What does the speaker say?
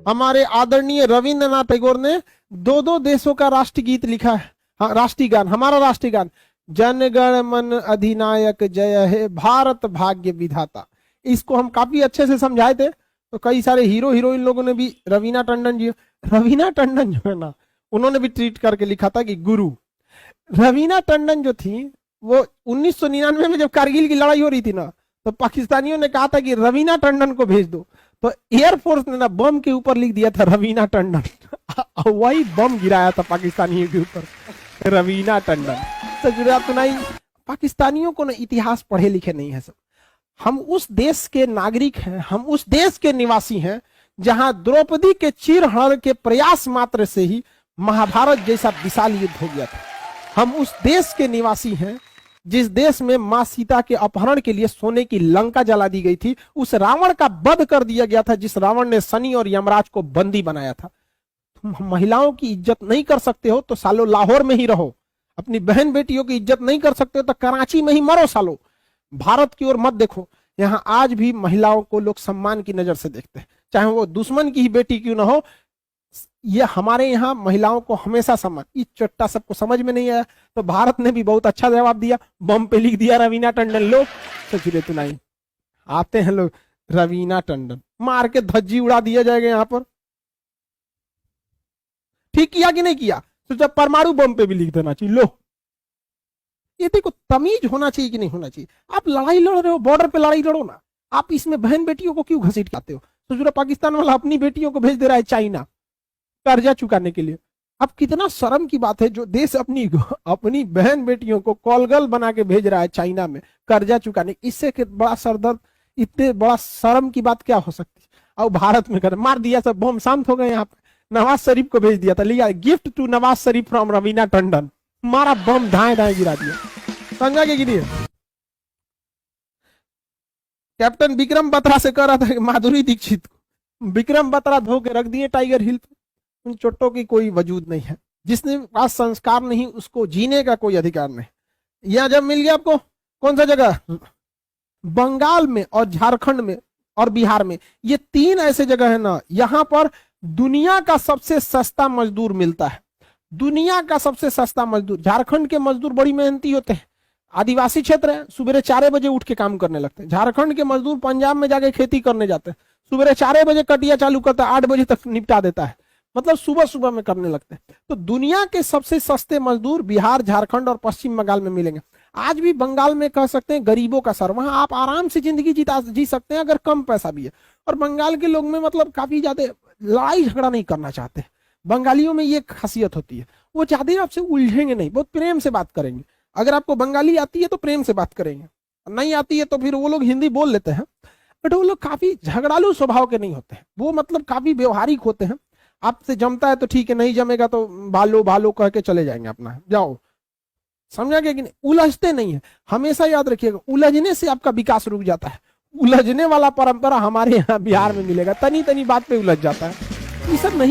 हमारे आदरणीय रविंद्रनाथ टैगोर ने दो दो देशों का राष्ट्रगीत लिखा है। हाँ, राष्ट्रीय गान, हमारा राष्ट्रीय गान, जन गण मन अधिनायक जय हे भारत भाग्य विधाता। इसको हम काफी अच्छे से समझाए थे, तो कई सारे हीरो हीरोइन लोगों ने भी, रवीना टंडन जो है ना, उन्होंने भी ट्वीट करके लिखा था कि गुरु। रवीना टंडन जो थी वो 1999 में जब कारगिल की लड़ाई हो रही थी ना, तो पाकिस्तानियों ने कहा था कि रवीना टंडन को भेज दो, तो एयरफोर्स ने ना बम के ऊपर लिख दिया था रवीना टंडन। वही बम गिराया था पाकिस्तानियों के ऊपर, रवीना टंडन। तो गुजरात नहीं, पाकिस्तानियों को ना इतिहास पढ़े लिखे नहीं है सब। हम उस देश के नागरिक हैं, हम उस देश के निवासी हैं जहां द्रौपदी के चीरहरण के प्रयास मात्र से ही महाभारत जैसा विशाल युद्ध हो गया था। हम उस देश के निवासी हैं जिस देश में मां सीता के अपहरण के लिए सोने की लंका जला दी गई थी, उस रावण का वध कर दिया गया था जिस रावण ने शनि और यमराज को बंदी बनाया था। तुम महिलाओं की इज्जत नहीं कर सकते हो तो सालो लाहौर में ही रहो, अपनी बहन बेटियों की इज्जत नहीं कर सकते हो तो कराची में ही मरो सालो, भारत की ओर मत देखो। यहाँ आज भी महिलाओं को लोग सम्मान की नजर से देखते हैं, चाहे वो दुश्मन की ही बेटी क्यों ना हो। ये हमारे यहाँ महिलाओं को हमेशा सम्मान, इस चट्टा सबको समझ में नहीं आया तो भारत ने भी बहुत अच्छा जवाब दिया, बम पे लिख दिया रवीना टंडन। लोग सोचिए तो नहीं आते हैं लोग, रवीना टंडन मार के धज्जी उड़ा दिया जाएगा यहाँ पर। ठीक किया कि नहीं किया? तो जब परमाणु बम पे भी लिख देना चाहिए। लो, ये देखो तमीज होना चाहिए कि नहीं होना चाहिए। आप लड़ाई लड़ रहे हो, बॉर्डर पे लड़ाई लड़ो ना, आप इसमें बहन बेटियों को क्यों घसीट आते हो? तो जो पाकिस्तान वाला अपनी बेटियों को भेज दे रहा है चाइना कर्जा चुकाने के लिए। अब कितना शर्म की बात है, जो देश अपनी बहन बेटियों को कॉलगल बना के भेज रहा है चाइना में कर्जा चुकाने, इससे बड़ा सरदर्द, इतने बड़ा शर्म की बात क्या हो सकती है? और भारत में कर मार दिया, सब बम शांत हो गए। यहाँ पे नवाज शरीफ को भेज दिया था, लिया gift to Nawaz Sharif from Raveena Tandon, मारा बम धाए धाए गिरा दिया। समझा के गिरी। कैप्टन विक्रम बत्रा से कह रहा था कि माधुरी दीक्षित को विक्रम बत्रा धो के रख दिए टाइगर हिल पे। उन चोटों की कोई वजूद नहीं है, जिसने पास संस्कार नहीं उसको जीने का कोई अधिकार नहीं। यह जब मिल गया आपको, कौन सा जगह? बंगाल में और झारखंड में और बिहार में, ये तीन ऐसे जगह है ना, यहां पर दुनिया का सबसे सस्ता मजदूर मिलता है। दुनिया का सबसे सस्ता मजदूर। झारखंड के मजदूर बड़ी मेहनती होते हैं, आदिवासी क्षेत्र है, सुबह 4 बजे उठ के काम करने लगते हैं। झारखंड के मजदूर पंजाब में जाके खेती करने जाते हैं, सुबह 4 बजे कटिया चालू करता है, 8 बजे तक निपटा देता है, मतलब सुबह सुबह में करने लगते हैं। तो दुनिया के सबसे सस्ते मजदूर बिहार, झारखंड और पश्चिम बंगाल में मिलेंगे। आज भी बंगाल में कह सकते हैं गरीबों का सर, वहां आप आराम से जिंदगी जी सकते हैं अगर कम पैसा भी है। और बंगाल के लोग में मतलब काफी ज्यादा लड़ाई झगड़ा नहीं करना चाहते। बंगालियों में ये खासियत होती है, वो ज्यादा आपसे उलझेंगे नहीं, बहुत प्रेम से बात करेंगे। अगर आपको बंगाली आती है तो प्रेम से बात करेंगे, नहीं आती है तो फिर वो लोग हिंदी बोल लेते हैं, बट वो लोग काफी झगड़ालू स्वभाव के नहीं होते हैं। वो मतलब काफी व्यवहारिक होते हैं। आपसे जमता है तो ठीक है, नहीं जमेगा तो भालो भालो कह के चले जाएंगे, अपना जाओ। समझा गया कि नहीं? उलझते नहीं है। हमेशा याद रखिएगा, उलझने से आपका विकास रुक जाता है। उलझने वाला परंपरा हमारे यहाँ बिहार में मिलेगा, तनी तनी बात पे उलझ जाता है। ये सब नहीं।